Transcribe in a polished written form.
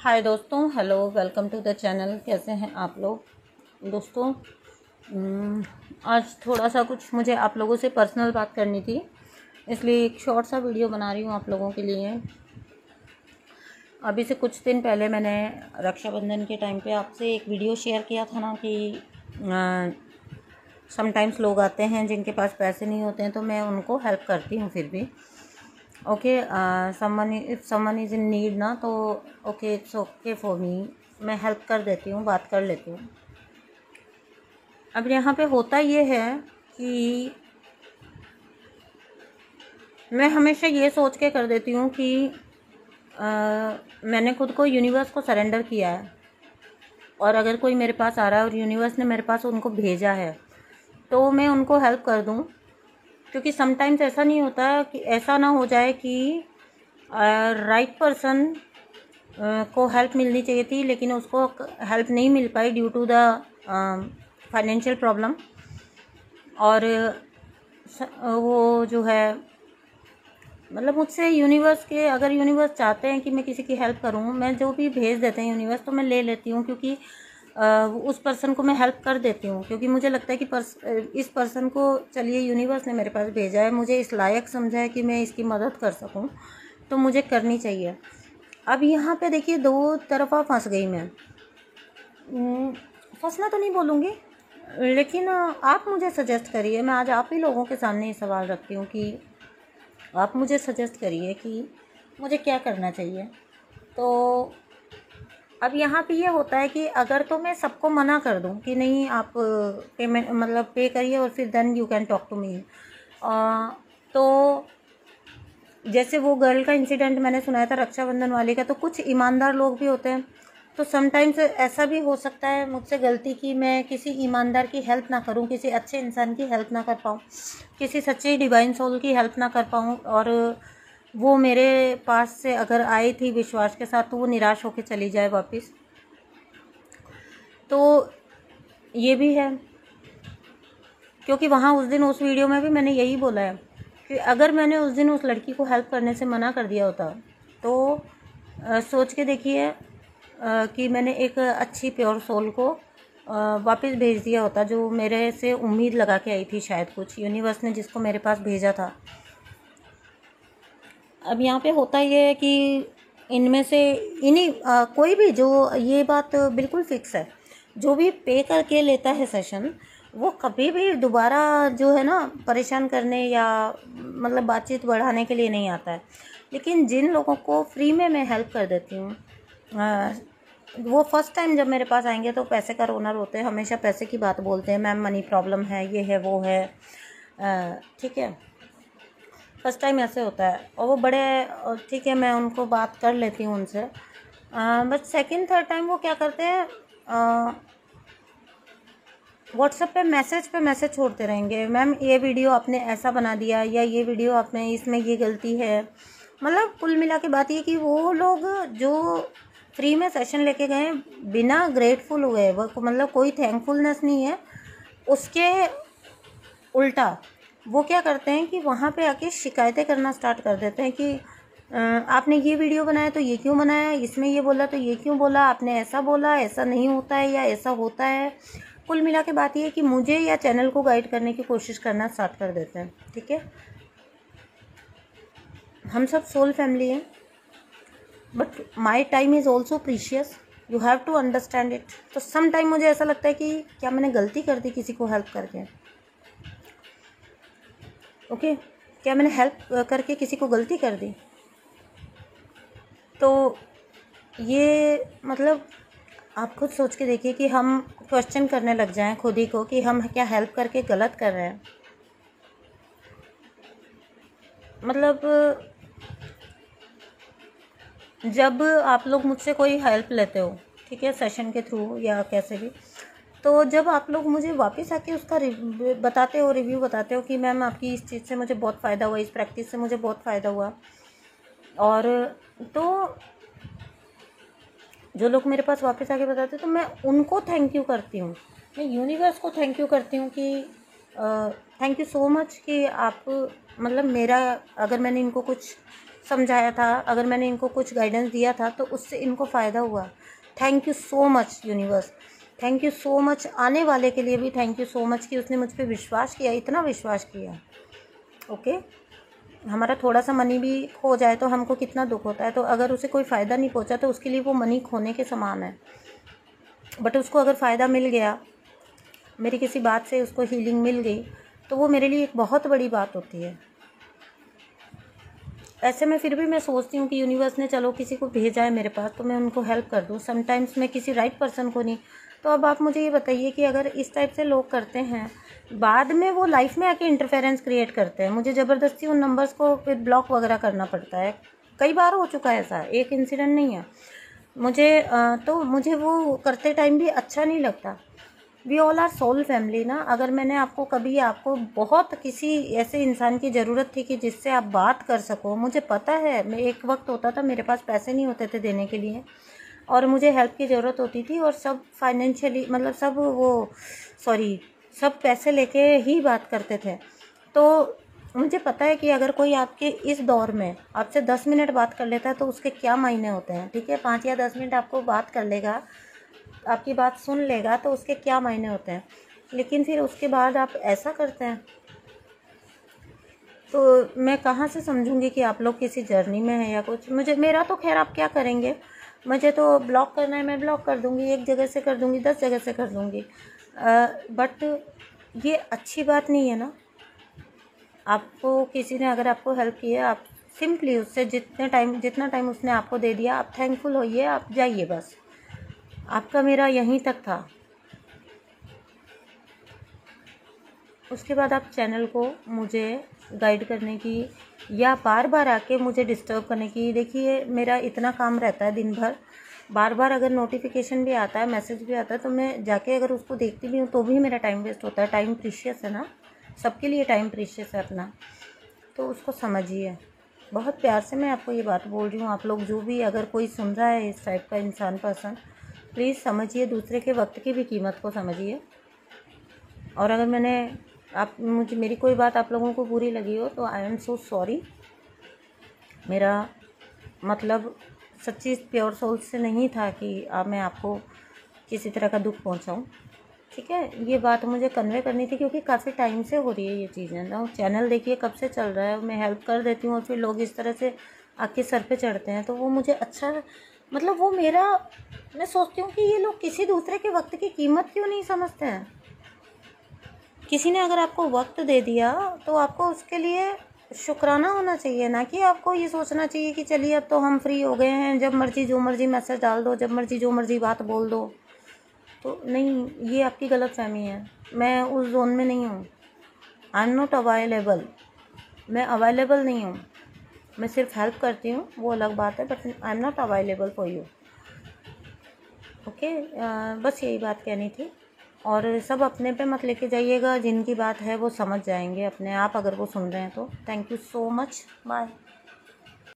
हाय दोस्तों, hello, welcome to the channel. कैसे हैं आप लोग दोस्तों? आज थोड़ा सा कुछ मुझे आप लोगों से पर्सनल बात करनी थी, इसलिए एक शॉर्ट सा वीडियो बना रही हूँ आप लोगों के लिए। अभी से कुछ दिन पहले मैंने रक्षाबंधन के टाइम पे आपसे एक वीडियो शेयर किया था ना कि समटाइम्स लोग आते हैं जिनके पास पैसे नहीं होते हैं, तो मैं उनको हेल्प करती हूँ फिर भी। Okay, if someone is in need ना, तो okay, it's okay for me, मैं हेल्प कर देती हूँ, बात कर लेती हूँ। अब यहाँ पे होता ये है कि मैं हमेशा ये सोच के कर देती हूँ कि मैंने खुद को यूनिवर्स को सरेंडर किया है, और अगर कोई मेरे पास आ रहा है और यूनिवर्स ने मेरे पास उनको भेजा है तो मैं उनको हेल्प कर दूँ। क्योंकि समटाइम्स ऐसा नहीं होता कि ऐसा ना हो जाए कि राइट पर्सन को हेल्प मिलनी चाहिए थी लेकिन उसको हेल्प नहीं मिल पाई due to the financial problem. और वो जो है मतलब मुझसे यूनिवर्स के, अगर यूनिवर्स चाहते हैं कि मैं किसी की हेल्प करूं, मैं जो भी भेज देते हैं यूनिवर्स तो मैं ले लेती हूं, क्योंकि उस पर्सन को मैं हेल्प कर देती हूँ। क्योंकि मुझे लगता है कि इस पर्सन को, चलिए यूनिवर्स ने मेरे पास भेजा है, मुझे इस लायक समझा है कि मैं इसकी मदद कर सकूँ, तो मुझे करनी चाहिए। अब यहाँ पे देखिए, दो तरफा फंस गई मैं। फंसना तो नहीं बोलूँगी, लेकिन आप मुझे सजेस्ट करिए। मैं आज आप ही लोगों के सामने ये सवाल रखती हूँ कि आप मुझे सजेस्ट करिए कि मुझे क्या करना चाहिए। तो अब यहाँ पे ये होता है कि अगर तो मैं सबको मना कर दूँ कि नहीं, आप पेमेंट मतलब पे करिए और फिर then you can talk to me, तो जैसे वो गर्ल का इंसिडेंट मैंने सुनाया था रक्षाबंधन वाले का, तो कुछ ईमानदार लोग भी होते हैं। तो समटाइम्स ऐसा भी हो सकता है मुझसे गलती कि मैं किसी ईमानदार की हेल्प ना करूं, किसी अच्छे इंसान की हेल्प ना कर पाऊं, किसी सच्चे डिवाइन सोल की हेल्प ना कर पाऊं, और वो मेरे पास से अगर आई थी विश्वास के साथ तो वो निराश होकर चली जाए वापस। तो ये भी है, क्योंकि वहाँ उस दिन उस वीडियो में भी मैंने यही बोला है कि अगर मैंने उस दिन उस लड़की को हेल्प करने से मना कर दिया होता तो सोच के देखिए कि मैंने एक अच्छी प्योर सोल को वापस भेज दिया होता, जो मेरे से उम्मीद लगा के आई थी, शायद कुछ यूनिवर्स ने जिसको मेरे पास भेजा था। अब यहाँ पे होता ये है कि इनमें से इन्हीं कोई भी, जो ये बात बिल्कुल फिक्स है, जो भी पे करके लेता है सेशन, वो कभी भी दोबारा जो है ना परेशान करने या मतलब बातचीत बढ़ाने के लिए नहीं आता है। लेकिन जिन लोगों को फ्री में मैं हेल्प कर देती हूँ, वो फर्स्ट टाइम जब मेरे पास आएंगे तो पैसे का रोना रोते हैं, हमेशा पैसे की बात बोलते हैं, मैम मनी प्रॉब्लम है, ये है वो है, ठीक है। फर्स्ट टाइम ऐसे होता है और वो बड़े, ठीक है, मैं उनको बात कर लेती हूँ उनसे, बट सेकंड थर्ड टाइम वो क्या करते हैं, व्हाट्सएप पे मैसेज छोड़ते रहेंगे, मैम ये वीडियो आपने ऐसा बना दिया, या ये वीडियो आपने, इसमें ये गलती है। मतलब कुल मिला के बात ये कि वो लोग जो फ्री में सेशन लेके गए बिना ग्रेटफुल हुए, वो मतलब कोई थैंकफुलनेस नहीं है, उसके उल्टा वो क्या करते हैं कि वहाँ पे आके शिकायतें करना स्टार्ट कर देते हैं कि आपने ये वीडियो बनाया तो ये क्यों बनाया, इसमें ये बोला तो ये क्यों बोला, आपने ऐसा बोला, ऐसा नहीं होता है या ऐसा होता है। कुल मिला के बात ये है कि मुझे या चैनल को गाइड करने की कोशिश करना स्टार्ट कर देते हैं। ठीक है, हम सब सोल फैमिली हैं, but my time is also precious, you have to understand it. तो सम टाइम मुझे ऐसा लगता है कि क्या मैंने गलती कर दी किसी को हेल्प करके? ओके, क्या मैंने हेल्प करके किसी को गलती कर दी? तो ये मतलब आप खुद सोच के देखिए कि हम क्वेश्चन करने लग जाएं खुद ही को कि हम क्या हेल्प करके गलत कर रहे हैं। मतलब जब आप लोग मुझसे कोई हेल्प लेते हो, ठीक है, सेशन के थ्रू या कैसे भी, तो जब आप लोग मुझे वापस आके उसका बताते हो, रिव्यू बताते हो कि मैम आपकी इस चीज़ से मुझे बहुत फ़ायदा हुआ, इस प्रैक्टिस से मुझे बहुत फ़ायदा हुआ, और तो जो लोग मेरे पास वापस आके बताते तो मैं उनको थैंक यू करती हूँ, मैं यूनिवर्स को थैंक यू करती हूँ कि थैंक यू सो मच कि आप मतलब मेरा, अगर मैंने इनको कुछ समझाया था, अगर मैंने इनको कुछ गाइडेंस दिया था तो उससे इनको फ़ायदा हुआ। Thank you so much universe, thank you so much. आने वाले के लिए भी थैंक यू सो मच कि उसने मुझ पर विश्वास किया, इतना विश्वास किया। ओके, हमारा थोड़ा सा मनी भी खो जाए तो हमको कितना दुख होता है, तो अगर उसे कोई फ़ायदा नहीं पहुंचा तो उसके लिए वो मनी खोने के समान है। बट उसको अगर फ़ायदा मिल गया, मेरी किसी बात से उसको हीलिंग मिल गई, तो वो मेरे लिए एक बहुत बड़ी बात होती है। ऐसे में फिर भी मैं सोचती हूँ कि यूनिवर्स ने चलो किसी को भेजा है मेरे पास तो मैं उनको हेल्प कर दूँ। समटाइम्स मैं किसी राइट पर्सन को नहीं। तो अब आप मुझे ये बताइए कि अगर इस टाइप से लोग करते हैं, बाद में वो लाइफ में आके इंटरफेरेंस क्रिएट करते हैं, मुझे ज़बरदस्ती उन नंबर्स को फिर ब्लॉक वगैरह करना पड़ता है। कई बार हो चुका है ऐसा, एक इंसिडेंट नहीं है। तो मुझे वो करते टाइम भी अच्छा नहीं लगता। We all are soul family ना। अगर मैंने आपको बहुत किसी ऐसे इंसान की ज़रूरत थी कि जिससे आप बात कर सको, मुझे पता है, मैं एक वक्त होता था मेरे पास पैसे नहीं होते थे देने के लिए और मुझे हेल्प की ज़रूरत होती थी और सब फाइनेंशियली मतलब सब पैसे लेके ही बात करते थे। तो मुझे पता है कि अगर कोई आपके इस दौर में आपसे 10 मिनट बात कर लेता है तो उसके क्या मायने होते हैं। ठीक है, 5 या 10 मिनट आपको बात कर लेगा, आपकी बात सुन लेगा तो उसके क्या मायने होते हैं। लेकिन फिर उसके बाद आप ऐसा करते हैं तो मैं कहाँ से समझूंगी कि आप लोग किसी जर्नी में हैं या कुछ। मेरा तो खैर आप क्या करेंगे, मुझे तो ब्लॉक करना है, मैं ब्लॉक कर दूंगी, एक जगह से कर दूंगी, 10 जगह से कर दूंगी। बट ये अच्छी बात नहीं है ना। आपको किसी ने अगर आपको हेल्प की है, आप सिंपली उससे जितना टाइम उसने आपको दे दिया, आप थैंकफुल होइए, आप जाइए बस। आपका मेरा यहीं तक था। उसके बाद आप चैनल को मुझे गाइड करने की या बार बार आके मुझे डिस्टर्ब करने की, देखिए मेरा इतना काम रहता है दिन भर, बार बार अगर नोटिफिकेशन भी आता है, मैसेज भी आता है, तो मैं जाके अगर उसको देखती भी हूँ तो भी मेरा टाइम वेस्ट होता है। टाइम प्रीशियस है ना, सबके लिए टाइम प्रीशियस है अपना, तो उसको समझिए। बहुत प्यार से मैं आपको ये बात बोल रही हूँ। आप लोग जो भी अगर कोई सुन रहा है इस टाइप का इंसान पर्सन, प्लीज़ समझिए, दूसरे के वक्त की भी कीमत को समझिए। और अगर मेरी कोई बात आप लोगों को बुरी लगी हो तो आई एम सो सॉरी। मेरा मतलब सच्ची प्योर सोल से नहीं था कि मैं आपको किसी तरह का दुख पहुंचाऊं। ठीक है, ये बात मुझे कन्वे करनी थी क्योंकि काफ़ी टाइम से हो रही है ये चीज़ें ना। चैनल देखिए कब से चल रहा है, मैं हेल्प कर देती हूँ और फिर लोग इस तरह से आके सर पे चढ़ते हैं, तो वो मुझे अच्छा मतलब मैं सोचती हूँ कि ये लोग किसी दूसरे के वक्त की कीमत क्यों नहीं समझते हैं। किसी ने अगर आपको वक्त दे दिया तो आपको उसके लिए शुक्राना होना चाहिए, ना कि आपको ये सोचना चाहिए कि चलिए अब तो हम फ्री हो गए हैं, जब मर्जी जो मर्जी मैसेज डाल दो, जब मर्जी जो मर्जी बात बोल दो। तो नहीं, ये आपकी गलतफहमी है। मैं उस जोन में नहीं हूँ। आई एम नॉट अवेलेबल, मैं अवेलेबल नहीं हूँ। मैं सिर्फ हेल्प करती हूँ, वो अलग बात है, but I am not available for you. Okay, बस यही बात कहनी थी। और सब अपने पे मत लेके जाइएगा, जिनकी बात है वो समझ जाएंगे अपने आप अगर वो सुन रहे हैं तो। Thank you so much, bye.